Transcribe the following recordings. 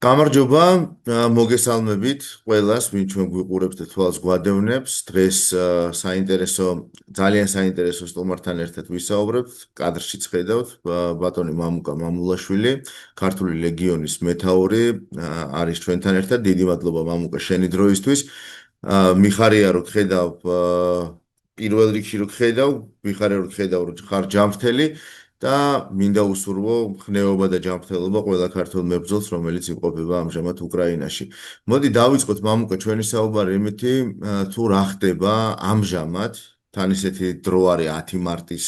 გამარჯობა, მოგესალმებით ყველას, ვინც ჩვენ გვიყურებთ და თვალს გვადევნებს. დღეს ძალიან საინტერესო სტუმართან ერთად ვისაუბრებთ. კადრშიც ხედავთ ბატონი მამუკა მამულაშვილი, ქართული ლეგიონის მეთაური, არის ჩვენთან ერთად. დიდი მადლობა მამუკა შენი დროისთვის. მიხარია რომ ხედავ პირველ რიგში რომ ხედავ, მიხარია რომ ხედავ რომ ხარ ჯანმრთელი. და მინდა უსურვო ხნეობა და ჯანმრთელობა ყველა ქართულ მებრძოლს, რომელიც იმყოფება ამჟამად უკრაინაში. მოდი დავიწყოთ მამუკა ჩვენი საუბარი იმითი, თუ რა ხდება ამჟამად, თან ისეთი დრო არის 10 მარტის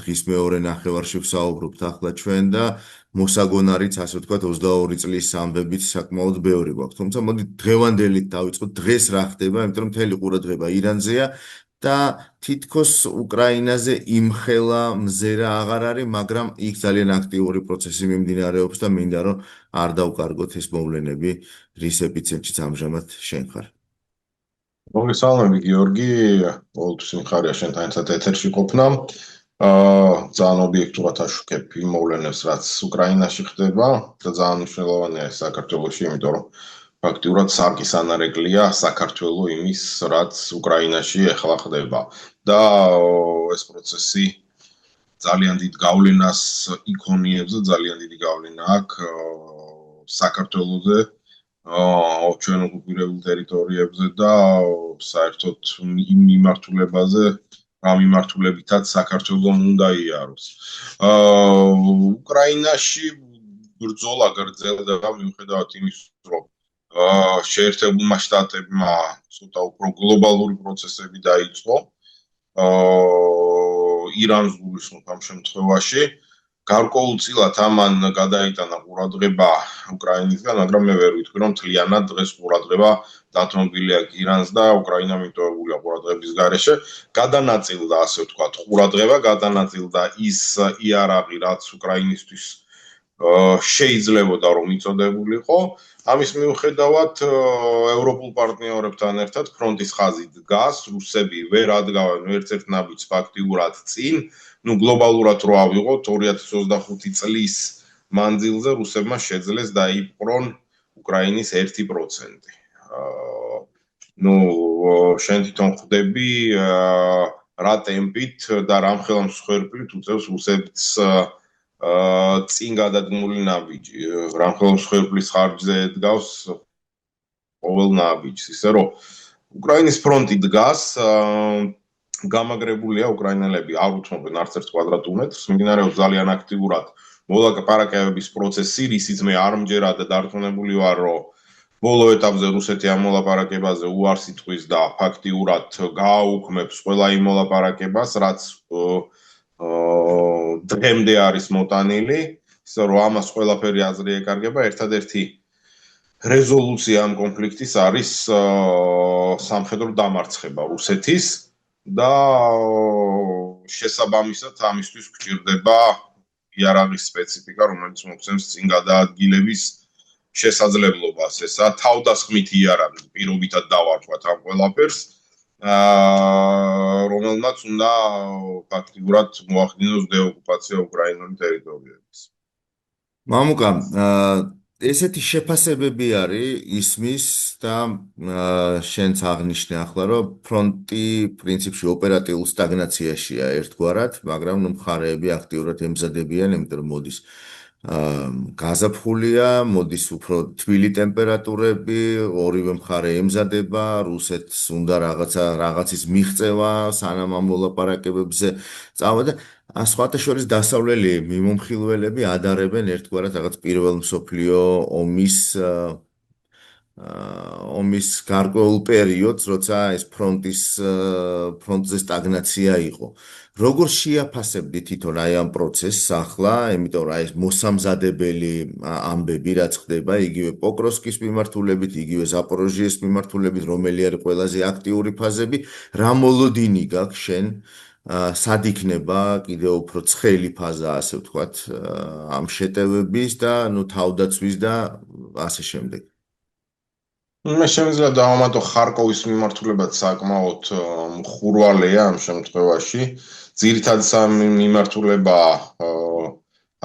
დღის მეორე ნახევარში ვსაუბრობთ ახლა ჩვენ და მოსაგონარიც, ასე ვთქვათ, 22 წლის ამბებით საკმაოდ ბევრი გვაქვს. თუმცა მოდი დღევანდელით დავიწყოთ, დღეს რა ხდება, იმიტომ რომ მთელი ყურადღება ირანზეა. და თითქოს უკრაინაზე იმხელა მზერა აღარ არის, მაგრამ იქ ძალიან აქტიური პროცესი მიმდინარეობს და მინდა რომ არ დავკარგოთ ეს მოვლენები, რის ეპიცენტრშიც ამჟამად შენ ხარ. მოგესალმები გიორგი, ყოველთვის მიხარია შენთან ერთად ეთერში ყოფნა. ძალიან ობიექტურად აშუქებ იმ მოვლენებს, რაც უკრაინაში ხდება და ძალიან მნიშვნელოვანია ეს საქართველოში, იმიტომ რომ ფაქტიურად სარკის ანარეკლია საქართველოს იმის, რაც უკრაინაში ახლა ხდება. და ეს პროცესი ძალიან დიდ გავლენას იქონიებს და ძალიან დიდი გავლენა აქვს საქართველოზე, ჩვენ ოკუპირებულ ტერიტორიებზე და საერთოდ იმ მიმართულებაზე, რა მიმართულებითაც საქართველოს უნდა იაროს. უკრაინაში ბრძოლა გრძელდება მიუხედავად იმის, რომ შეერთებულმა შტატებმა ცოტა უფრო გლობალური პროცესები დაიწყო. ირანს გულისხმობ ამ შემთხვევაში. გარკვეულწილად ამან გადაიტანა ყურადღება უკრაინისგან, მაგრამ მე ვერ ვიტყვი, რომ მთლიანად დღეს ყურადღება დათმობილი აქვს ირანს და უკრაინა მიტოვებულია ყურადღების გარეშე. გადანაწილდა, ასე ვთქვათ, ყურადღება, გადანაწილდა ის იარაღი, რაც უკრაინისთვის შეიძლებოდა რომ იწოდებულიყო. ამის მიუხედავად ევროპულ პარტნიორებთან ერთად ფრონტის ხაზი დგას, რუსები ვერ ადგავენ ერთ-ერთ ნაბიჯს ფაქტიურად წინ, გლობალურად რო ავიღოთ 2025 წლის მანძილზე რუსებმა შეძლეს დაიპყრონ უკრაინის 1%. შენ თვითონ ხვდები რა ტემპით და რა ხელმსხვერპლით უწევს რუსებს წინ გადადგმული ნაბიჯი. რამხელმსხვერპლის ხარჯზე დგავს ყოველ ნაბიჯს, ისე რომ უკრაინის ფრონტი დგას, გამაგრებულია უკრაინელები არ უთმობენ არც ერთ კვადრატულ მეტრს, მიმდინარეობს ძალიან აქტიურად მოლაპარაკებების პროცესი, რისიც მე არ მჯერად დარწმუნებული ვარ, რომ ბოლო ეტაპზე რუსეთი ამ მოლაპარაკებაზე უარს იტყვის და ფაქტიურად გააუქმებს ყველა იმ მოლაპარაკებას, რაც დღემდე არის მოტანილი, ისე რომ ამას ყველაფერი აზრი ეკარგება. ერთადერთი რეზოლუცია ამ კონფლიქტის არის სამხედრო დამარცხება რუსეთის და შესაბამისად ამისთვის გვჭირდება იარაღის სპეციფიკა, რომელიც მოგცემს წინ გადაადგილების შესაძლებლობას. ესა თავდასხმით იარაღი, პირობითად დავარქვათ ამ ყველაფერს. რომელმაც უნდა ფაქტიურად მოახდინოს დეოკუპაცია უკრაინული ტერიტორიების. მამუკა, ესეთი შეფასებები არის ისმის და შენც აღნიშნე ახლა, რომ ფრონტი პრინციპში ოპერატიულ სტაგნაციაშია ერთგვარად, მაგრამ მხარეები აქტიურად ემზადებიან, იმიტომ რომ მოდის გაზაფხულია, მოდის უფრო თბილი ტემპერატურები, ორივე მხარე ემზადება, რუსეთს უნდა რაღაცის მიღწევა, სანამ ამ მოლაპარაკებებზე წავა და სხვათა შორის დასავლელი მიმომხილველები ადარებენ ერთგვარად რაღაც პირველ მსოფლიო ომის გარკვეულ პერიოდს, როცა ეს ფრონტზე სტაგნაცია იყო. როგორ შეაფასებდი თვითონ აი ამ პროცესს ახლა, იმიტომ რომ ეს მოსამზადებელი ამბები რაც ხდება, იგივე პოკროვსკის მიმართულებით, იგივე ზაპოროჟიეს მიმართულებით, რომელი არის ყველაზე აქტიური ფაზები, რა მოლოდინი გაქვს შენ, სად იქნება კიდევ უფრო ცხელი ფაზა, ასე ვთქვათ, ამ შეტევების და თავდაცვის და ასე შემდეგ. მე შემიძლია დავამატო ხარკოვის მიმართულებაც საკმაოდ მხურვალეა ამ შემთხვევაში. ძირითადი მიმართულება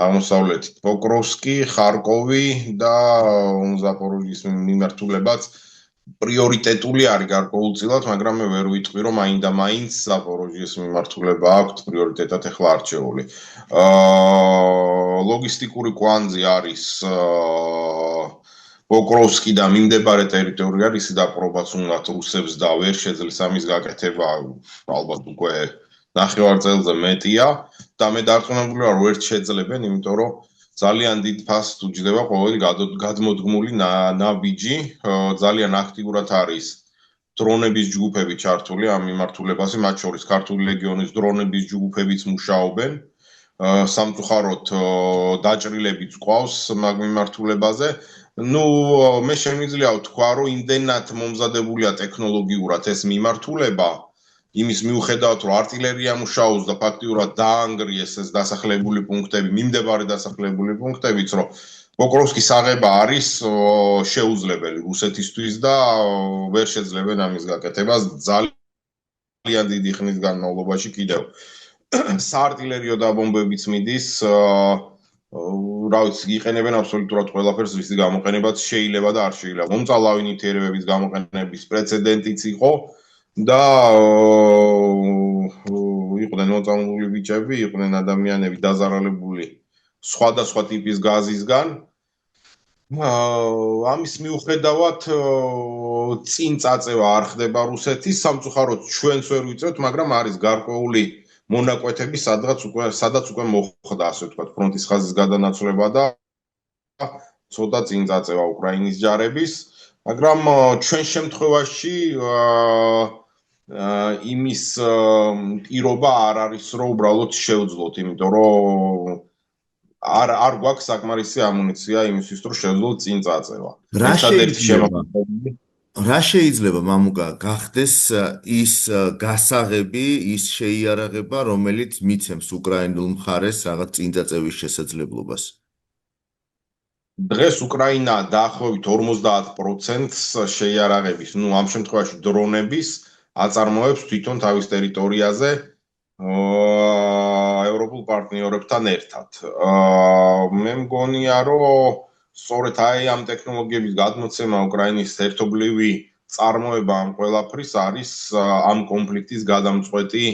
აღმოსავლეთით პოკროვსკი, ხარკოვი და ზაპოროჟიის მიმართულებაც პრიორიტეტული არის გარკვეულწილად, მაგრამ მე ვერ ვიტყვი, რომ მაინდა-მაინც ზაპოროჟიის მიმართულება აქვს პრიორიტეტად ახლა არჩეული. ლოგისტიკური კვანძი არის პოკროვსკი და მიმდებარე ტერიტორია, ისი დაპყრობაც უნდათ რუსებს და ვერ შეძლეს ამის გაკეთება, ალბათ უკვე ნახევარწელზე მეტია და მე დარწმუნებული ვარ, ვერ შეძლებენ, იმიტომ რომ ძალიან დიდ ფასს უჯდება ყოველი გადმოდგმული ნაბიჯი, ძალიან აქტიურად არის დრონების ჯგუფები ჩართული ამ მიმართულებაზე, მათ შორის ქართული ლეგიონის დრონების ჯგუფებიც მუშაობენ. სამწუხაროდ დაჭრილებიც ყავს მაგ მიმართულებაზე. მე შემიძლია ვთქვა, რომ იმდენად მომზადებულია ტექნოლოგიურად ეს მიმართულება, იმის მიუხედავად, რომ артиლერია მუშაობს და ფაქტიურად დაანგრიეს ეს დასახლებული პუნქტები, მიმდებარე დასახლებული პუნქტებიც, რომ პოკროვსკის აღება არის შეუძლებელი რუსეთისთვის და ვერ შეძლებენ ამის გაკეთებას ძალიან დიდი ხნის განმავლობაში კიდევ. საარტილერიო დაბომბებიც მიდის, რა ვიცი, იყენებენ აბსოლუტურად ყველაფერს, რის გამოყენებაც შეიძლება და არ შეიძლება. მომწალავი ნივთიერებების გამოყენების პრეცედენტიც იყო და იყვნენ მოწამლული ბიჭები, იყვნენ ადამიანები დაზარალებული სხვადასხვა ტიპის გაზისგან. ამის მიუხედავად წინ წაწევა არ ხდება რუსეთის, სამწუხაროდ ჩვენც ვერ ვიწევთ, მაგრამ არის გარკვეული მონაკვეთები, სადაც უკვე მოხდა, ასე ვთქვათ, ფრონტის ხაზის გადანაცვლება და ცოტა წინ წაწევა უკრაინის ჯარების, მაგრამ ჩვენ შემთხვევაში იმის პირობა არ არის, რომ უბრალოდ შევძლოთ, იმიტომ რომ არ გვაქვს საკმარისი ამუნიცია იმისთვის, რომ შევძლოთ წინ წაწევა. რა შეიძლება მამუკა გახდეს ის გასაღები, ის შეიარაღება, რომელიც მიცემს უკრაინულ მხარეს რაღაც წინწაწევის შესაძლებლობას? დღეს უკრაინა დაახლოებით 50%-ს შეიარაღების, ამ შემთხვევაში დრონების აწარმოებს თვითონ თავის ტერიტორიაზე ევროპულ პარტნიორებთან ერთად. მე მგონია, რომ სწორედ ამ ტექნოლოგიების გადმოცემა უკრაინის ერთობლივი წარმოება ამ ყველაფრის არის ამ კონფლიქტის გადამწყვეტი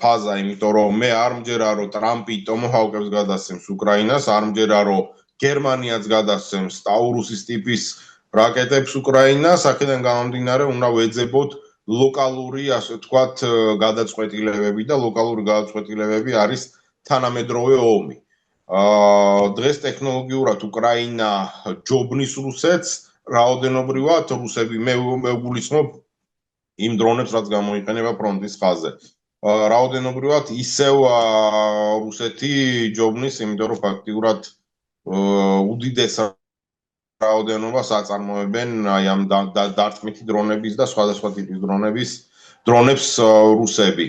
ფაზა, იმიტომ რომ მე არ მჯერა, რომ ტრამპი ტომოჰავკებს გადასცემს უკრაინას, არ მჯერა, რომ გერმანიაც გადასცემს ტაურუსის ტიპის რაკეტებს უკრაინას, აქედან გამომდინარე უნდა ვეძებოთ ლოკალური, ასე ვთქვათ, გადაწყვეტილებები და ლოკალური გადაწყვეტილებები არის თანამედროვე ომი. დღეს ტექნოლოგიურად უკრაინა ჯობნის რუსეთს, რაოდენობრივად რუსები მე ვგულისხმობ იმ დრონებს, რაც გამოიყენება ფრონტის ხაზზე. რაოდენობრივად ისევ რუსეთი ჯობნის, იმიტომ რომ ფაქტიურად უდიდეს რაოდენობას აწარმოებენ ამ დარტყმითი დრონების და სხვადასხვა ტიპის დრონებს რუსები.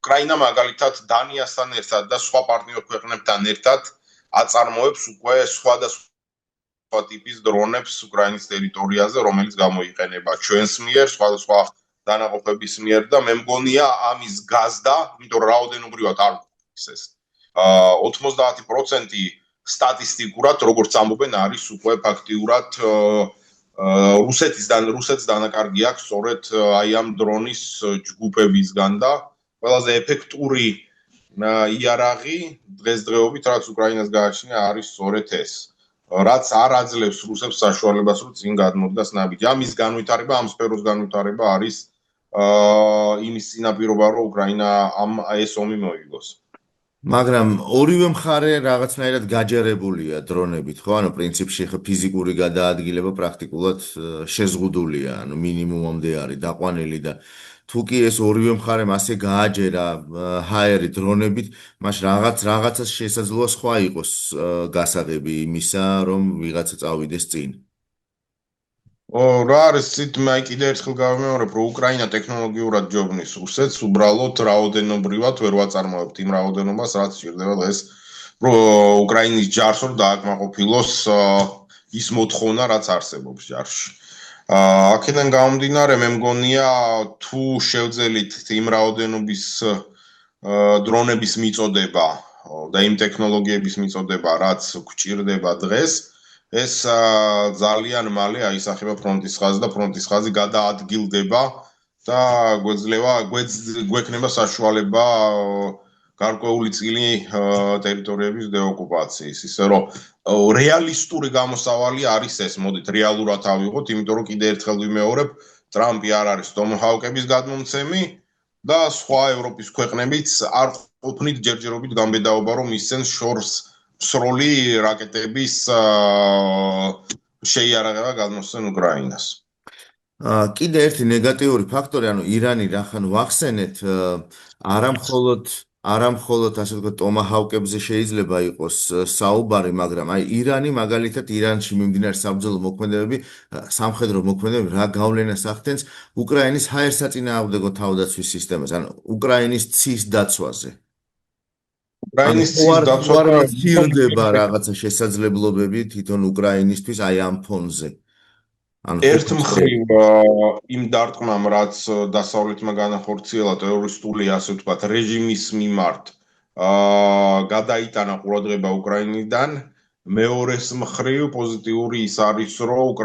უკრაინა მაგალითად დანიასთან ერთად და სხვა პარტნიორ ქვეყნებთან ერთად აწარმოებს უკვე სხვადასხვა ტიპის დრონებს უკრაინის ტერიტორიაზე, რომელიც გამოიყენება ჩვენს მიერ, სხვადასხვა დანაყოფების მიერ და მე მგონია ამის გაზდა, იმიტომ რომ რაოდენობრივად არ გვაქვს ეს 90% სტატისტიკურად, როგორც ამბობენ, არის უკვე ფაქტიურად რუსეთს დანაკარგი აქვს სწორედ აი ამ დრონის ჯგუფებისგან და ყველაზე ეფექტური იარაღი დღესდღეობით, რაც უკრაინას გააჩნია, არის სწორედ ეს. რაც არ აძლევს რუსებს საშუალებას, რომ წინ გადმოდგას ნაბიჯი. ამის განვითარება, ამ სფეროს განვითარება არის იმის წინაპირობა, რომ უკრაინა ეს ომი მოიგოს. მაგრამ ორივე მხარე რაღაცნაირად გაჯერებულია დრონებით, ხო? ანუ პრინციპში ფიზიკური გადაადგილება პრაქტიკულად შეზღუდულია, ანუ მინიმუმამდე არის დაყვანილი და თუ კი ეს ორივე მხარემ ასე გააჯერა ჰაერი დრონებით, მაშ რაღაცას შესაძლოა სხვა იყოს გასაღები იმისა, რომ ვიღაცა წავიდეს წინ. რა არის ცით მე კიდე ერთხელ გავიმეორებ, რომ უკრაინა ტექნოლოგიურად ჯობნის რუსეთს, უბრალოდ რაოდენობრივად ვერ ვაწარმოებთ იმ რაოდენობას, რაც სჭირდება დღეს უკრაინის ჯარს, რომ დააკმაყოფილოს ის მოთხოვნა, რაც არსებობს ჯარში. აქედან გამომდინარე, მე მგონია, თუ შევძელით იმ რაოდენობის დრონების მიწოდება და იმ ტექნოლოგიების მიწოდება, რაც გვჭირდება დღეს, ეს ძალიან მალე აისახება ფრონტის ხაზს და ფრონტის ხაზი გადაადგილდება და გვექნება საშუალება გარკვეული წილი ტერიტორიების დეოკუპაციის. ისე რომ რეალისტური გამოსავალი არის ეს, მოდით რეალურად ავიღოთ, იმიტომ რომ კიდე ერთხელ ვიმეორებ, ტრამპი არ არის ტომჰაუკების გადმომცემი და სხვა ევროპის ქვეყნებიც არ ყოფნით ჯერჯერობით გამბედაობა, რომ ისცენ შორს მსროლი რაკეტების შეიარაღება გადმოსცენ უკრაინას. კიდე ერთი ნეგატიური ფაქტორი, ანუ ირანი რახან ვახსენეთ, არა მხოლოდ ასე ვთქვათ ტომაჰაუკებზე შეიძლება იყოს საუბარი, მაგრამ აი ირანი მაგალითად ირანში მიმდინარე საბრძოლო მოქმედებები, სამხედრო მოქმედებები რა გავლენას ახდენს უკრაინის ჰაერსაწინააღმდეგო თავდაცვის სისტემას, ანუ უკრაინის ცის დაცვაზე. უკრაინის ცის დაცვა ხირდება რაღაცა შესაძლებლობები თვითონ უკრაინისთვის აი ამ ფონზე. ერთ მხრივ იმ დარტყმამ, რაც დასავლეთმა განახორციელა ტერორისტული, ასე ვთქვათ, რეჟიმის მიმართ, გადაიტანა ყურადღება უკრაინიდან, მეორეს მხრივ პოზიტიური ის არის, რომ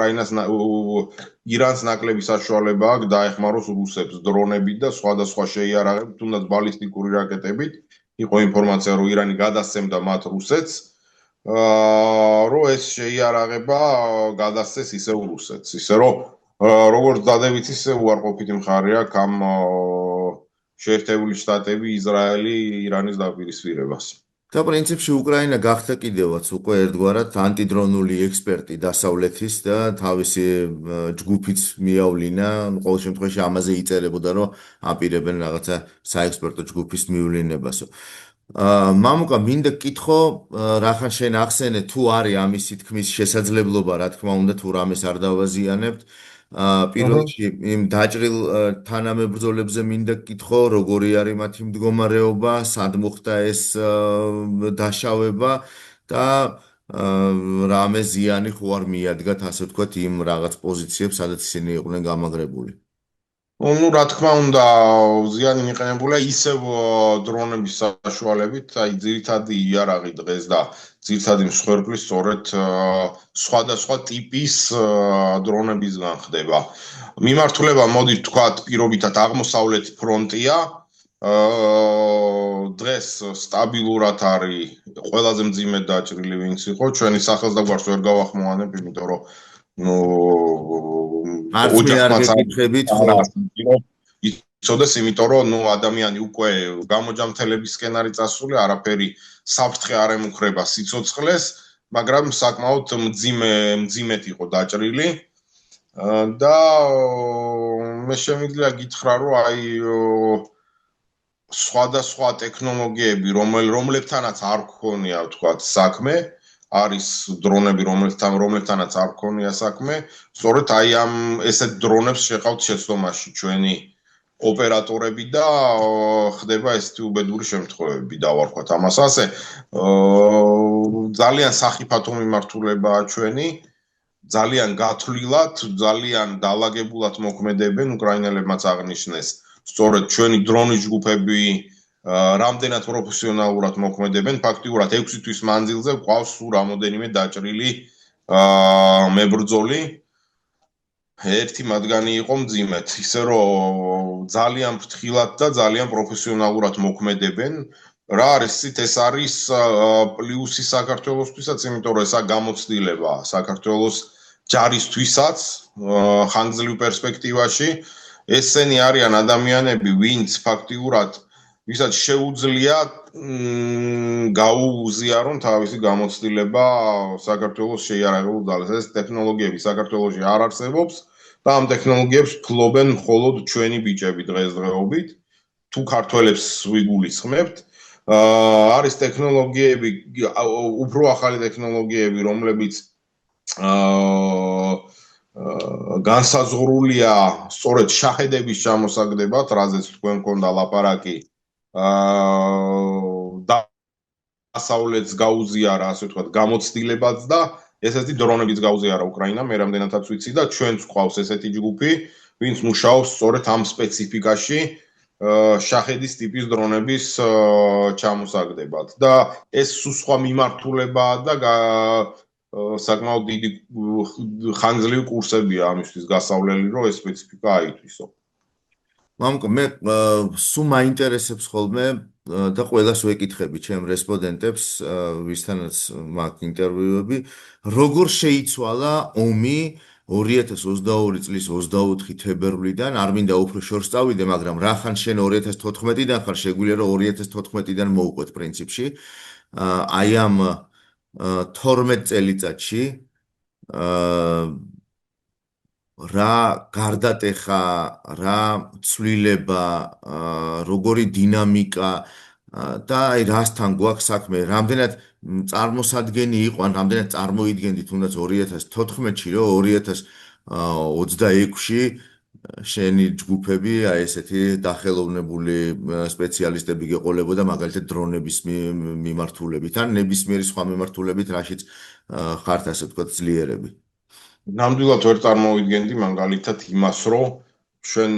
ირანს ნაკლები საშუალება აქვს დაეხმაროს რუსებს დრონებით და სხვადასხვა შეიარაღებით, თუნდაც ბალისტიკური რაკეტებით. იყო ინფორმაცია, რომ ირანი გადასცემდა მათ რუსეთს, რომ ეს შეიარაღება გადასცეს ისევ რუსეთს. ისე რომ როგორც დადებით, ისე უარყოფითი მხარე აქვს ამ შეერთებული შტატები, ისრაელი, ირანის დაპირისპირებას. და პრინციპში უკრაინა გახდა კიდევაც უკვე ერთგვარად ანტიდრონული ექსპერტი დასავლეთის და თავისი ჯგუფიც მიავლინა, ყოველ შემთხვევაში ამაზე იწერებოდა, რომ აპირებენ რაღაცა საექსპერტო ჯგუფის მივლინებასო. მამუკა, მინდა გკითხო, რახან შენ ახსენე, თუ არის ამისი თქმის შესაძლებლობა, რა თქმა უნდა, თუ რამეს არ დავაზიანებთ. პირველ რიგში იმ დაჭრილ თანამებრძოლებზე მინდა გკითხო, როგორი არის მათი მდგომარეობა, სად მოხდა ეს დაშავება და რამე ზიანი ხო არ მიადგათ, ასე ვთქვათ, იმ რაღაც პოზიციებს, სადაც ისინი იყვნენ გამაგრებული. Ну, რა თქმა უნდა, ზიანი მიყენებულია ისევ დრონების საშუალებით, აი ძირითადი იარაღი დღეს და ძირითადი მსხვერპლი სწორედ სხვადასხვა ტიპის დრონებისგან ხდება. მიმართულება მოდით ვთქვათ, პირობითად აღმოსავლეთი ფრონტია. დღეს სტაბილურად არის ყველაზე მძიმე დაჭრილი ვინც იყო, ჩვენი სახელს და გვარს ვერ გავახმოვანებ, იმიტომ რომ ოჯახმაც აკითხებით, ხო? იცოდეს, იმიტომ რომ ადამიანი უკვე გამოჯამთელებისკენ არის წასული, არაფერი საფრთხე არ ემუქრება სიცოცხლეს, მაგრამ საკმაოდ მძიმედ იყო დაჭრილი და მე შემიძლია გითხრა, რომ აი სხვადასხვა ტექნოლოგიები, რომლებთანაც არ გქონია, ვთქვათ, საქმე, არის დრონები, რომლებთანაც არ გქონია საქმე, სწორედ აი ამ ესეთ დრონებს შეყავთ შეცდომაში ჩვენი ოპერატორები და ხდება ესეთი უბედური შემთხვევები, დავარქვათ ამას ასე. ძალიან სახიფათო მიმართულებაა ჩვენი, ძალიან გათვლილად, ძალიან დაალაგებულად მოქმედებენ, უკრაინელებმაც აღნიშნეს, სწორედ ჩვენი დრონის ჯგუფები რამდენად პროფესიონალურად მოქმედებენ, ფაქტიურად 6 თვის მანძილზე გვყავს სულ რამოდენიმე დაჭრილი მებრძოლი. ერთი მათგანი იყო მძიმედ, ისე რომ ძალიან ფრთხილად და ძალიან პროფესიონალურად მოქმედებენ. რა არის ისიც, ეს არის პლუსი საქართველოსთვისაც, იმიტომ რომ ესა გამოცდილება საქართველოს ჯარისთვისაც ხანგრძლივ პერსპექტივაში. ესენი არიან ადამიანები, ვინც ფაქტიურად ვისაც შეუძლია გაუზიარონ თავისი გამოცდილება საქართველოს შეიარაღებულ ძალებს. ეს ტექნოლოგიები საქართველოში არ არსებობს და ამ ტექნოლოგიებს ფლობენ მხოლოდ ჩვენი ბიჭები დღესდღეობით. თუ ქართველებს ვიგულისხმებთ, არის ტექნოლოგიები, უფრო ახალი ტექნოლოგიები, რომლებიც განსაზღვრულია სწორედ შაჰედების ჩამოსაგდებად, რაზეც თქვენ გქონდა ლაპარაკი. დასავლეთს გაუზიარა, ასე ვთქვათ, გამოცდილებაც და ესეთი დრონებიც გაუზიარა უკრაინამ, მე რამდენადაც ვიცი და ჩვენც გვყავს ესეთი ჯგუფი, ვინც მუშაობს სწორედ ამ სპეციფიკაში შაჰედის ტიპის დრონების ჩამოსაგდებად და ეს სხვა მიმართულებაა და საკმაოდ დიდი ხანგრძლივი კურსებია ამისთვის გასავლელი, რომ ეს სპეციფიკა აითვისო. მამუკა, მე სულ მაინტერესებს ხოლმე და ყველას ვეკითხები ჩემ რესპონდენტებს, ვისთანაც მაქვს ინტერვიუები, როგორ შეიცვალა ომი 2022 წლის 24 თებერვლიდან, არ მინდა უფრო შორს წავიდე, მაგრამ რახან შენ 2014-დან ხარ, შეგვიძლია რომ 2014-დან მოუყვეთ პრინციპში. აი ამ 12 წელიწადში რა გარდატეხა, რა ცვლილება, როგორი დინამიკა და აი რასთან გვაქვს საქმე, რამდენად წარმოსადგენი იყო, ან რამდენად წარმოიდგენდი თუნდაც 2014-ში, რომ 2026-ში შენი ჯგუფები, აი ესეთი დახელოვნებული სპეციალისტები გეყოლებოდა მაგალითად დრონების მიმართულებით, ან ნებისმიერი სხვა მიმართულებით, რაშიც ხართ ასე ვთქვათ ძლიერები. ნამდვილად ვერ წარმოვიდგენდი მაგალითად იმას, რომ ჩვენ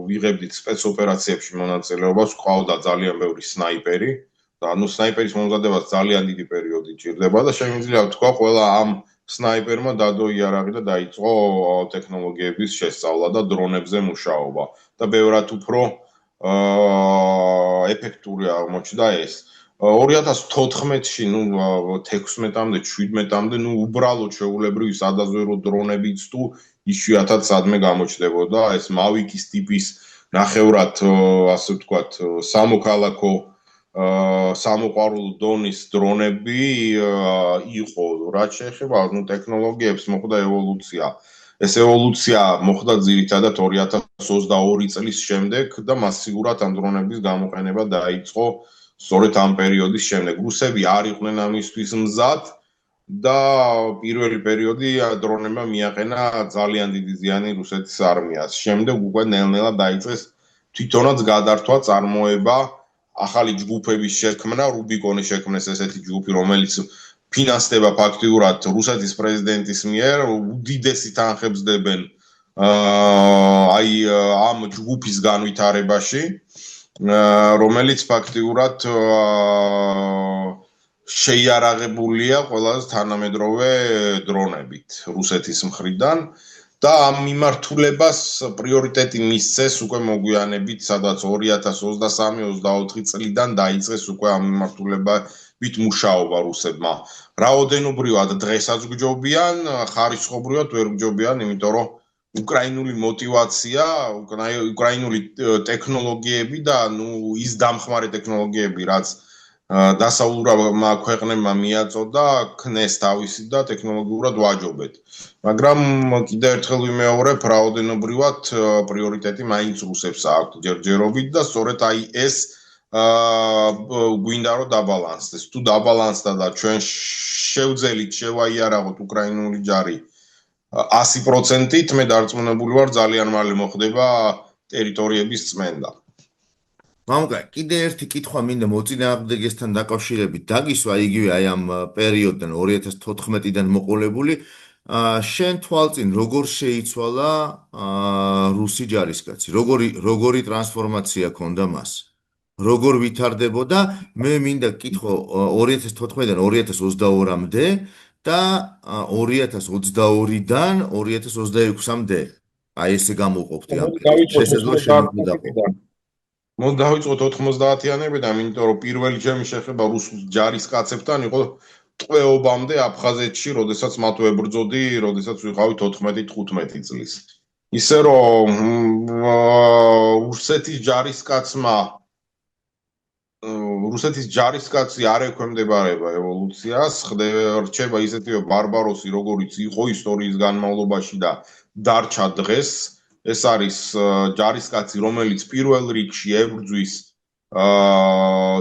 ვიღებდით სპეცოპერაციებში მონაწილეობას, ყავდა ძალიან ბევრი სნაიპერი და ანუ სნაიპერის მომზადებას ძალიან დიდი პერიოდი ჭირდება და შემიძლია ვთქვა, ყველა ამ სნაიპერმა დადო იარაღი და დაიწყო ტექნოლოგიების შესწავლა და დრონებზე მუშაობა და ბევრად უფრო ეფექტური აღმოჩნდა ეს. 2014-ში, 16-მდე, 17-მდე, უბრალოდ შეუულებრივი სადაზვერვო დრონებიც თუ იშვიათად სადმე გამოჩნდებოდა, ეს მავიკის ტიპის ნახევრად, ასე ვთქვათ, სამოქალაქო სამოყვარულო დონის დრონები იყო, რაც შეეხება ტექნოლოგიებს, მოხდა ევოლუცია. ეს ევოლუცია მოხდა ძირითადად 2022 წლის შემდეგ და მასიურად ამ დრონების გამოყენება დაიწყო სწორედ ამ პერიოდის შემდეგ. რუსები არ იყვნენ ამისთვის მზად და პირველი პერიოდი დრონებმა მიაყენა ძალიან დიდი ზიანი რუსეთის არმიას. შემდეგ უკვე ნელ-ნელა დაიწყეს თვითონაც გადართვა, წარმოება, ახალი ჯგუფების შექმნა, რუბიკონი შექმნეს ესეთი ჯგუფი, რომელიც ფინანსდება ფაქტიურად რუსეთის პრეზიდენტის მიერ, უდიდესი თანხებს დებენ აი ამ ჯგუფის განვითარებაში. რომელიც ფაქტიურად შეიარაღებულია ყველაზე თანამედროვე დრონებით რუსეთის მხრიდან და ამ მიმართულებას პრიორიტეტი მისცეს უკვე მოგვიანებით, სადაც 2023-24 წლიდან დაიწყეს უკვე ამ მიმართულებებით მუშაობა რუსებმა. რაოდენობრივად დღესაც გჯობიან, ხარისხობრივად ვერ გჯობიან, იმიტომ რომ უკრაინული მოტივაცია, უკრაინული ტექნოლოგიები და ის დამხმარე ტექნოლოგიები, რაც დასავლურმა ქვეყნებმა მიაწოდა, ქნეს თავისი და ტექნოლოგიურად ვაჯობეთ. მაგრამ კიდევ ერთხელ ვიმეორებ, რაოდენობრივად პრიორიტეტი მაინც რუსებს აქვთ ჯერჯერობით და სწორედ აი ეს გვინდა რომ დაბალანსდეს. თუ დაბალანსდა და ჩვენ შევძელით შევაიარაღოთ უკრაინული ჯარი 100%-ით, მე დარწმუნებული ვარ, ძალიან მალე მოხდება ტერიტორიების წმენდა. მამუკა, კიდე ერთი კითხვა მინდა მოწინააღმდეგესთან დაკავშირებით დაგისვა, იგივე აი ამ პერიოდიდან 2014-დან მოყოლებული, შენ თვალწინ როგორ შეიცვალა რუსი ჯარისკაცი, როგორი ტრანსფორმაცია ჰქონდა მას, როგორ ვითარდებოდა, მე მინდა კითხო 2014-დან 2022-მდე და 2022-დან 2026-მდე. აი ესე გამოვყოფდი ამ შესაძლოა შემოგვიდაყო. მოდი დავიწყოთ 90-იანებიდან, იმიტომ რომ პირველი ჩემი შეხება რუსულ ჯარისკაცებთან იყო ტყვეობამდე აფხაზეთში, როდესაც მათ ვებრძოდი, როდესაც ვიყავით 14-15 წლის. ისე რომ რუსეთის ჯარისკაცი არ ექვემდებარება ევოლუციას, რჩება ისეთივე ბარბაროსი, როგორიც იყო ისტორიის განმავლობაში და დარჩა დღეს. ეს არის ჯარისკაცი, რომელიც პირველ რიგში ებრძვის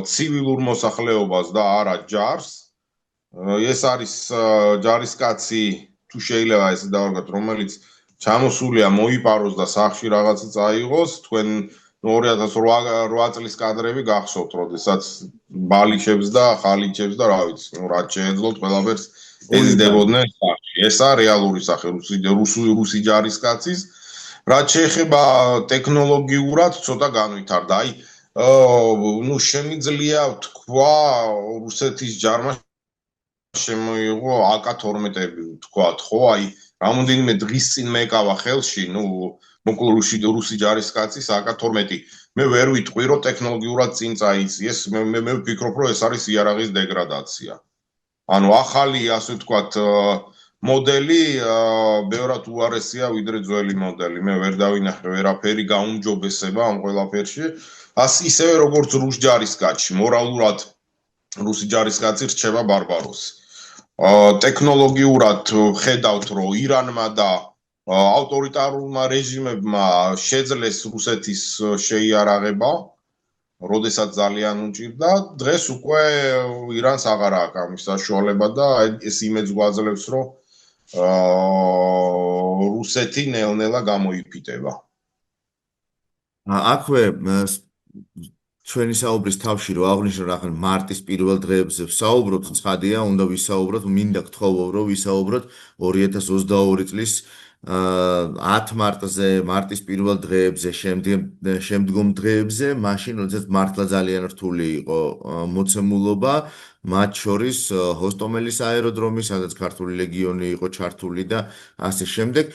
ცივილურ მოსახლეობას და არა ჯარს. ეს არის ჯარისკაცი, თუ შეიძლება ესე დავარგოთ, რომელიც ჩამოსულია მოიპაროს და სახლში რაღაცა წაიღოს. თქვენ 2008 წლის კადრები გახსოვთ, როდესაც ბალიჩებს და ხალიჩებს და რა ვიცი, რაც შეეძლოთ ყველაფერს ეზიდებოდნენ სახლში. ესაა რეალური სახე რუსი ჯარისკაცის. რაც შეეხება ტექნოლოგიურად ცოტა განვითარდა. აი, ნუ შემიძლია თქვა რუსეთის ჯარმა შემოიღო AK-12-ები, თქვათ, ხო? აი, რამოდენიმე დღის წინ მეკავა ხელში, ნუ მოკლუში რუსი ჯარისკაცის AK-12. მე ვერ ვიტყვი, რომ ტექნოლოგიურად წინ წაიწიეს, მე ვფიქრობ, რომ ეს არის იარაღის დეგრადაცია. ანუ ახალი, ასე ვთქვათ, მოდელი ბევრად უარესია ვიდრე ძველი მოდელი. მე ვერ დავინახე ვერაფერი გაუმჯობესება ამ ყველაფერში. ისევე როგორც რუს ჯარისკაცში, მორალურად რუსი ჯარისკაცი რჩება ბარბაროსი. ტექნოლოგიურად ხედავთ, რომ ირანმა და ავტორიტარულმა რეჟიმებმა შეძლეს რუსეთის შეიარაღება, როდესაც ძალიან უჭირდა, დღეს უკვე ირანს აღარ აქვს ამის საშუალება და ეს იმედს გვაძლევს, რომ რუსეთი ნელ-ნელა გამოიფიტება. აქვე ჩვენი საუბრის თავში რომ აღნიშნო რა ხან მარტის პირველ დღეებზე ვსაუბრობთ, ცხადია, უნდა ვისაუბროთ, მინდა გთხოვო, რომ ვისაუბროთ 2022 წლის 10 მარტზე, მარტის პირველ დღეებზე, შემდგომ დღეებზე, მაშინ როდესაც მართლა ძალიან რთული იყო მოცემულობა, მათ შორის ჰოსტომელის აეროდრომი, სადაც ქართული ლეგიონი იყო ჩართული და ასე შემდეგ.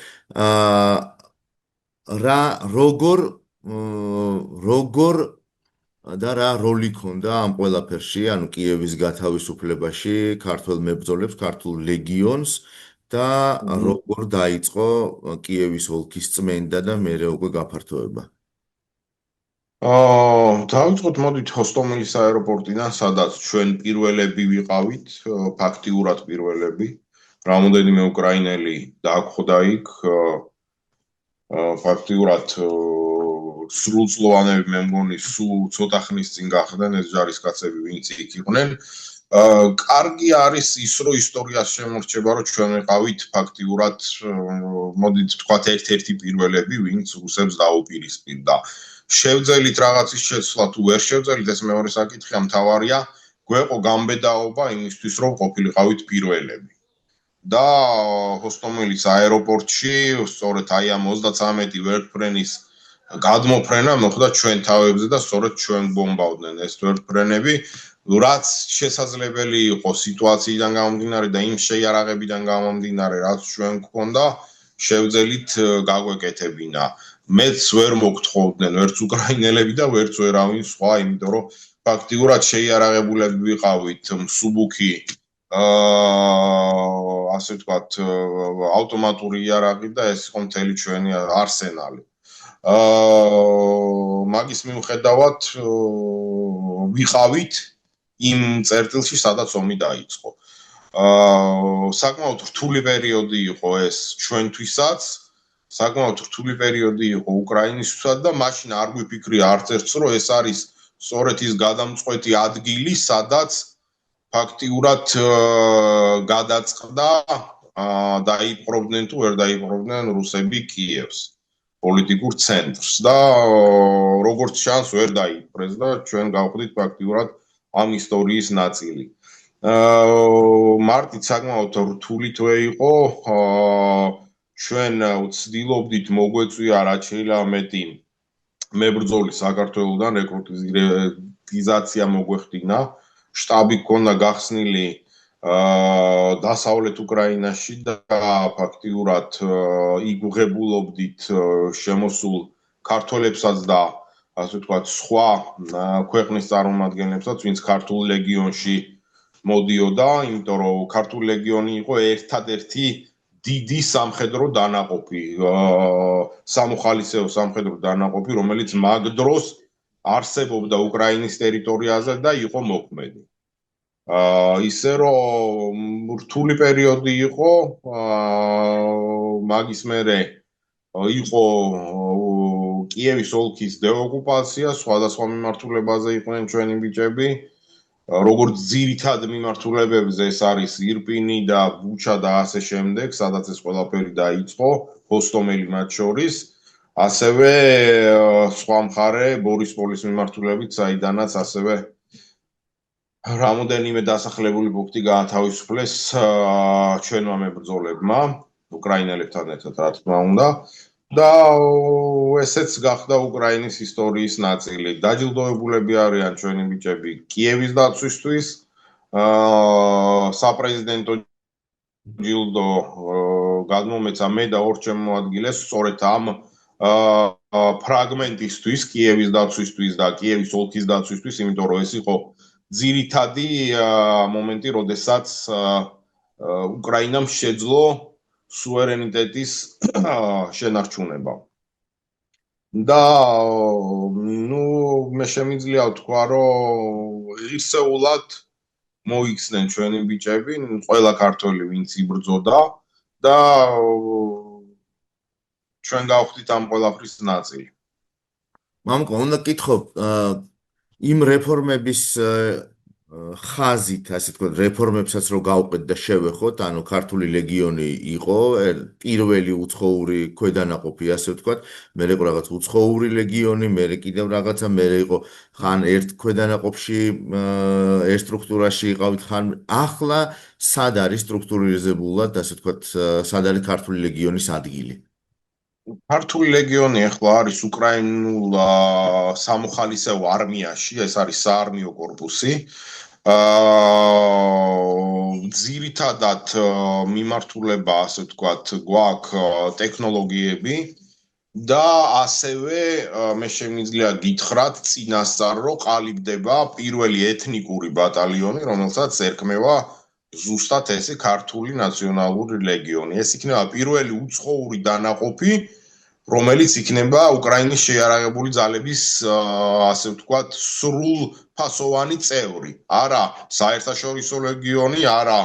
როგორ და რა როლი ქონდა ამ ყველაფერში, ანუ კიევის გათავისუფლებაში ქართულ მებრძოლებს, ქართულ ლეგიონს და როგორ დაიწყო კიევის ოლქის წმენდა და მერე უკვე გაფართოება? დავიწყოთ, მოდით ჰოსტომელის აეროპორტიდან, სადაც ჩვენ პირველები ვიყავით, ფაქტიურად პირველები. რამოდენიმე უკრაინელი დააგხვდა იქ, ფაქტიურად სრულწლოვანები მე მგონი სულ ცოტა ხნის წინ გახდნენ ეს ჯარისკაცები, ვინც იქ იყვნენ. კარგი არის ის, რომ ისტორიას შემორჩება, რომ ჩვენ ვიყავით ფაქტიურად, მოდით ვთქვათ, ერთ-ერთი პირველები, ვინც რუსებს დაუპირისპირდა. შევძელით რაღაცის შეცვლა თუ ვერ შევძელით, ეს მეორე საკითხია, მთავარია გვეყო გამბედაობა იმისთვის, რომ ყოფილიყავით პირველები. და ჰოსტომელის აეროპორტში, სწორედ აი ამ 33 ვერტმფრენის გადმოფრენა მოხდა ჩვენ თავებზე და სწორედ ჩვენ ბომბავდნენ ეს ვერტმფრენები, რაც შესაძლებელი იყო სიტუაციიდან გამომდინარე და იმ შეიარაღებიდან გამომდინარე, რაც ჩვენ გქონდა, შევძელით გაგვეკეთებინა. მეც ვერ მოგთხოვდნენ ვერც უკრაინელები და ვერც ვერავინ სხვა, იმიტომ რომ ფაქტიურად შეიარაღებულები ვიყავით, მსუბუქი ასე ვთქვათ, ავტომატური იარაღი და ეს იყო მთელი ჩვენი არსენალი. მაგის მიუხედავად ვიყავით იმ წერტილში, სადაც ომი დაიწყო. საკმაოდ რთული პერიოდი იყო ეს ჩვენთვისაც, საკმაოდ რთული პერიოდი იყო უკრაინისთვისაც და მაშინ არ გვიფიქრია არც ერთს, რომ ეს არის სწორედ ის გადამწყვეტი ადგილი, სადაც ფაქტიურად გადაწყდა დაიპყრობდნენ თუ ვერ დაიპყრობდნენ რუსები კიევს, პოლიტიკურ ცენტრს და როგორც ჩანს ვერ დაიპყრეს და ჩვენ გავხდით ფაქტიურად ამ ისტორიის ნაწილი. მარტი საკმაოდ რთული თვე იყო, ჩვენ ვცდილობდით მოგვეწვია რაც შეიძლება მეტი მებრძოლი საქართველოსთან, რეკრუტიზაცია მოგვეხდინა. შტაბი გქონდა გახსნილი დასავლეთ უკრაინაში და ფაქტიურად იგუღებულობდით შემოსულ ქართველებსაც და ასე ვთქვათ სხვა ქვეყნის წარმომადგენლებსაც, ვინც ქართულ ლეგიონში მოდიოდა, იმიტომ რომ ქართულ ლეგიონი იყო ერთადერთი დიდი სამხედრო დანაყოფი, სამოხალისეო სამხედრო დანაყოფი, რომელიც მაგ დროს არსებობდა უკრაინის ტერიტორიაზე და იყო მოქმედი. ისე რომ რთული პერიოდი იყო, მაგის მერე იყო კიევის ოლქის დეოკუპაცია, სხვადასხვა მიმართულებაზე იყვნენ ჩვენი ბიჭები, როგორც ძირითად მიმართულებებზე ეს არის ირპინი და ბუჩა და ასე შემდეგ, სადაც ეს ყველაფერი დაიწყო, ჰოსტომელი მათ შორის. ასევე სხვა მხარე ბორისპოლის მიმართულებით, საიდანაც ასევე რამოდენიმე დასახლებული პუნქტი გაათავისუფლეს ჩვენმა მებრძოლებმა, უკრაინელებთან ერთად, რა თქმა უნდა. და ესეც გახდა უკრაინის ისტორიის ნაწილი. დაჯილდოებულები არიან ჩვენი ბიჭები კიევის დაცვისთვის, საპრეზიდენტო ჯილდო გადმომეცა მე და ორ შემოადგილეს სწორედ ამ ფრაგმენტისთვის, კიევის დაცვისთვის და კიევის ოლქის დაცვისთვის, იმიტომ რომ ეს იყო ძირითადი მომენტი, როდესაც უკრაინამ შეძლო სუვერენიტეტის შენარჩუნება. და მე შემიძლია ვთქვა, რომ ღირსეულად მოიქცნენ ჩვენი ბიჭები, ყველა ქართველი, ვინც იბრძოდა და ჩვენ გავხდით ამ ყველაფრის ნაწილი. მამუკა, უნდა გკითხო, იმ რეფორმების ხაზით, ასე თქვა, რეფორმებსაც რო გავყეთ და შევეხოთ, ანუ ქართული ლეგიონი იყო პირველი უცხოური ქვედანაყოფი, ასე ვთქვა, მერე იყო რაღაც უცხოური ლეგიონი, მერე კიდევ რაღაცა, მერე იყო ხან ერთ ქვედანაყოფში, ერთ სტრუქტურაში იყავით, ხან ახლა სად არის სტრუქტურიზებულად, ასე ვთქვა, სად არის ქართული ლეგიონის ადგილი? ქართული ლეგიონი ახლა არის უკრაინულ სამოხალისეო არმიაში, ეს არის საარმიო კორპუსი. ძირითადად მიმართულება, ასე ვთქვათ, გვაქვს ტექნოლოგიები და ასევე მე შემიძლია გითხრათ წინასწარ, რომ ყალიბდება პირველი ეთნიკური ბატალიონი, რომელსაც ერქმევა ზუსტად ესე ქართული ნაციონალური ლეგიონი. ეს იქნება პირველი უცხოური დანაყოფი, რომელიც იქნება უკრაინის შეიარაღებული ძალების, ასე ვთქვათ, სრულფასოვანი წევრი. არა საერთაშორისო ლეგიონი, არა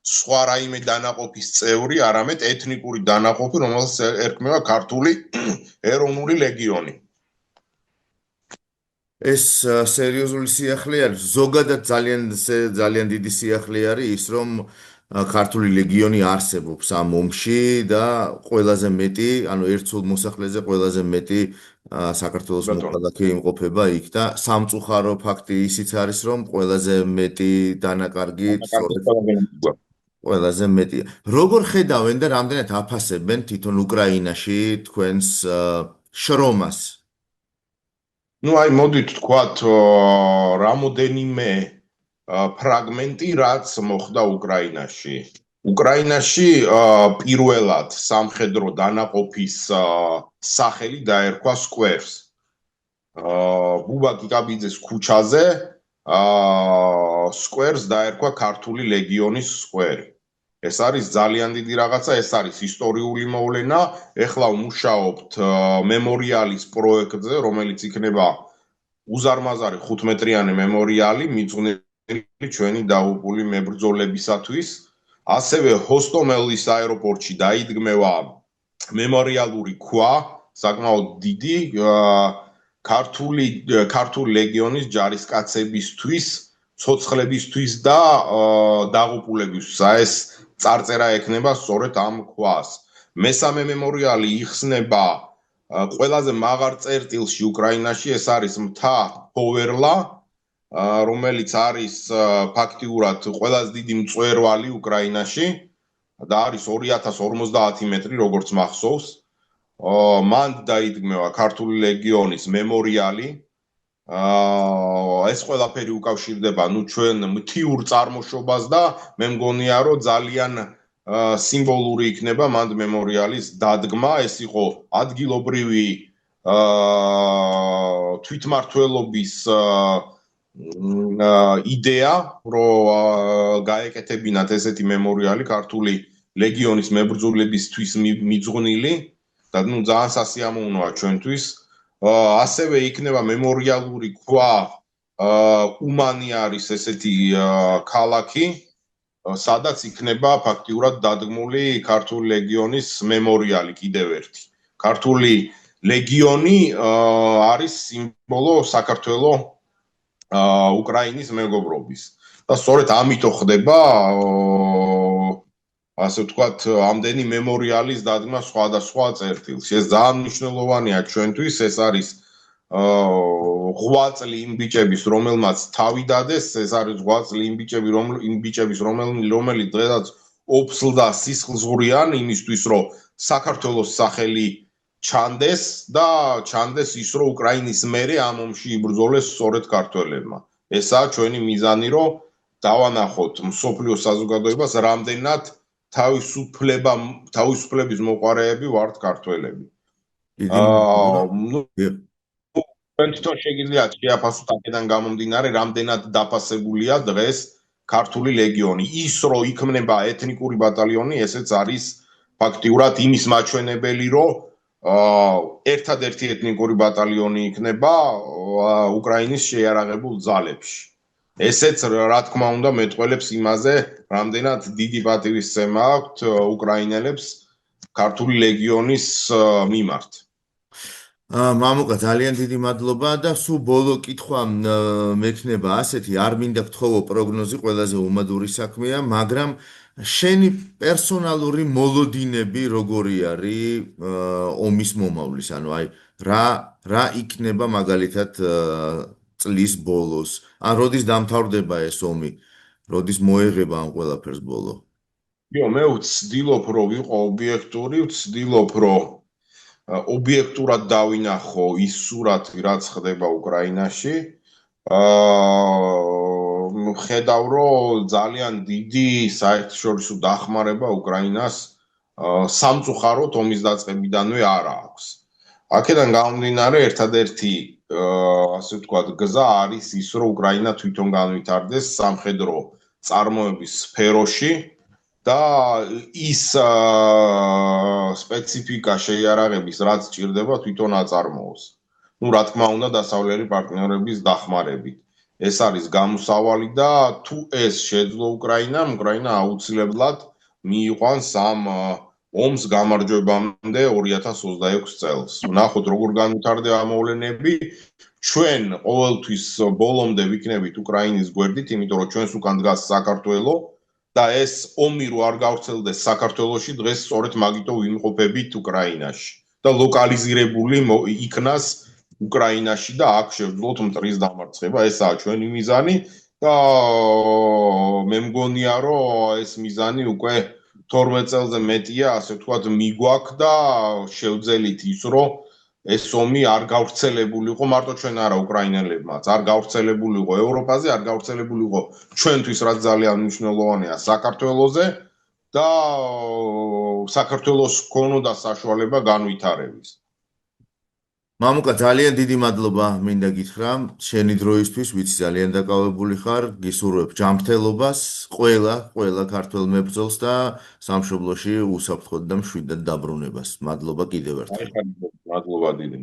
სხვა რაიმე დანაყოფის წევრი, არამედ ეთნიკური დანაყოფი, რომელსაც ერქმევა ქართული ეროვნული ლეგიონი. ეს სერიოზული სიახლე არის. ზოგადად ძალიან დიდი სიახლე არის ის, რომ ქართული ლეგიონი არსებობს ამ ომში და ყველაზე მეტი, ანუ ერთ სულ მოსახლეზე ყველაზე მეტი საქართველოს მოქალაქე იმყოფება იქ და სამწუხარო ფაქტი ისიც არის, რომ ყველაზე მეტი დანაკარგი ყველაზე მეტია. როგორ ხედავენ და რამდენად აფასებენ თვითონ უკრაინაში თქვენს შრომას? აი მოდით ვთქვათ, რამოდენიმე ფრაგმენტი რაც მოხდა უკრაინაში. უკრაინაში პირველად სამხედრო დანაყოფის სახელი დაერქვა სკვერს. ბუბა კიკაბიძის ქუჩაზე სკვერს დაერქვა ქართული ლეგიონის სკვერი. ეს არის ძალიან დიდი რაღაცა, ეს არის ისტორიული მოვლენა. ეხლა ვმუშაობთ მემორიალის პროექტზე, რომელიც იქნება უზარმაზარი 5 მეტრიანი მემორიალი მიძღვნილი ჩვენი დაუპული მებრძოლებისათვის. ასევე ჰოსტომელის აეროპორტში დაიდგმევა მემორიალური ქვა, საკმაოდ დიდი ქართული ლეგიონის ჯარისკაცებისთვის, ცოცხლებისთვის და დაღუპულებისთვის. ეს წარწერა ექნება სწორედ ამ ქვას. მესამე მემორიალი იხსნება ყველაზე მაღარ წერტილში უკრაინაში, ეს არის მთა ფოვერლა, რომელიც არის ფაქტიურად ყველაზე დიდი მწვერვალი უკრაინაში და არის 2050 მეტრი, როგორც მახსოვს. მან დაიდგმევა ქართული ლეგიონის მემორიალი. ეს ყველაფერი უკავშირდება ჩვენ მთიურ წარმოშობას და მე მგონია, რომ ძალიან სიმბოლური იქნება მან მემორიალის დადგმა. ეს იყო ადგილობრივი თვითმმართველობის იდეა, რომ გაეკეთებინათ ესეთი მემორიალი ქართული ლეგიონის მებრძოლებისთვის მიძღვნილი და ძალიან სასიამოვნოა ჩვენთვის. ასევე იქნება მემორიალური ქვა უმანი არის ესეთი ქალაქი, სადაც იქნება ფაქტიურად დადგმული ქართული ლეგიონის მემორიალი კიდევ ერთი. ქართული ლეგიონი არის სიმბოლო საქართველოს უკრაინის მეგობრობის. და სწორედ ამიტომ ხდება ასე ვთქვათ, ამდენი მემორიალის დადგმა სხვადასხვა წერტილში. ეს ძალიან მნიშვნელოვანია ჩვენთვის, ეს არის ღვაწლი იმ ბიჭების, რომელმაც თავი დადეს, ეს არის ღვაწლი იმ ბიჭების, რომელიც დღესაც ოფსლ და სისხლს ღვრიან იმისთვის, რომ საქართველოს სახელი ჩანდეს და ჩანდეს ის, რომ უკრაინის მერე ამ ომში იბრძოლეს სწორედ ქართველებმა. ესაა ჩვენი მიზანი, რომ დავანახოთ მსოფლიო საზოგადოებას, რამდენად თავისუფლების მოყვარეები ვართ ქართველები. ჩვენ თვითონ შეგიძლიათ შეაფასოთ აქედან გამომდინარე, რამდენად დაფასებულია დღეს ქართული ლეგიონი. ის, რომ იქმნება ეთნიკური ბატალიონი, ესეც არის ფაქტიურად იმის მაჩვენებელი, რომ ერთადერთი ეთნიკური ბატალიონი იქნება უკრაინის შეიარაღებულ ძალებში. ესეც რა თქმა უნდა მეტყველებს იმაზე, რამდენად დიდი პატივისცემა აქვთ უკრაინელებს ქართული ლეგიონის მიმართ. მამუკა, ძალიან დიდი მადლობა და სულ ბოლო კითხვა მექნება ასეთი, არ მინდა გთხოვო პროგნოზი, ყველაზე უმადური საქმეა, მაგრამ შენი პერსონალური მოლოდინები როგორი არის ომის მომავლის, ანუ აი რა იქნება მაგალითად წლის ბოლოს, ან როდის დამთავრდება ეს ომი, როდის მოეღება ამ ყველაფერს ბოლო? მე ვცდილობ, რომ ვიყო ობიექტური, ვცდილობ, რომ ობიექტურად დავინახო ის სურათი, რაც ხდება უკრაინაში. ხედავ, რომ ძალიან დიდი საერთაშორისო დახმარება უკრაინას სამწუხაროდ ომის დაწყებიდანვე არ აქვს. აქედან გამომდინარე, ერთადერთი ასე ვთქვათ, გზა არის ის, რომ უკრაინა თვითონ განვითარდეს სამხედრო წარმოების სფეროში და ის სპეციფიკა შეიარაღების, რაც ჭირდება, თვითონ აწარმოოს. რა თქმა უნდა, დასავლელი პარტნიორების დახმარებით. ეს არის გამოსავალი და თუ ეს შეძლო უკრაინამ, უკრაინა აუცილებლად მიიყვანს ამ ომს გამარჯვებამდე 2026 წელს. ვნახოთ, როგორ განვითარდება მოვლენები. ჩვენ ყოველთვის ბოლომდე ვიქნებით უკრაინის გვერდით, იმიტომ რომ ჩვენს უკან დგას საქართველო და ეს ომი რო არ გავრცელდეს საქართველოში, დღეს სწორედ მაგითო ვიმყოფებით უკრაინაში და ლოკალიზირებული იქნას უკრაინაში და აქ შევძლოთ მტრის დამარცხება. ესაა ჩვენი მიზანი და მე მგონია, რომ ეს მიზანი უკვე 12 წელზე მეტია, ასე ვთქვათ, მიგვაქვს და შევძელით ის, რომ ეს ომი არ გავრცელებულიყო მარტო ჩვენ არა უკრაინელებმაც, არ გავრცელებულიყო ევროპაზე, არ გავრცელებულიყო ჩვენთვის, რაც ძალიან მნიშვნელოვანია საქართველოზე და საქართველოს ქონოდა საშუალება განვითარების. მამუკა, ძალიან დიდი მადლობა მინდა გითხრა შენი დროისთვის, ვიცი ძალიან დაკავებული ხარ, გისურვებ ჯანმრთელობას ყველა ქართველ მებრძოლს და სამშობლოში უსაფრთხოდ და მშვიდად დაბრუნებას. მადლობა კიდევ ერთხელ. მადლობა დიდი.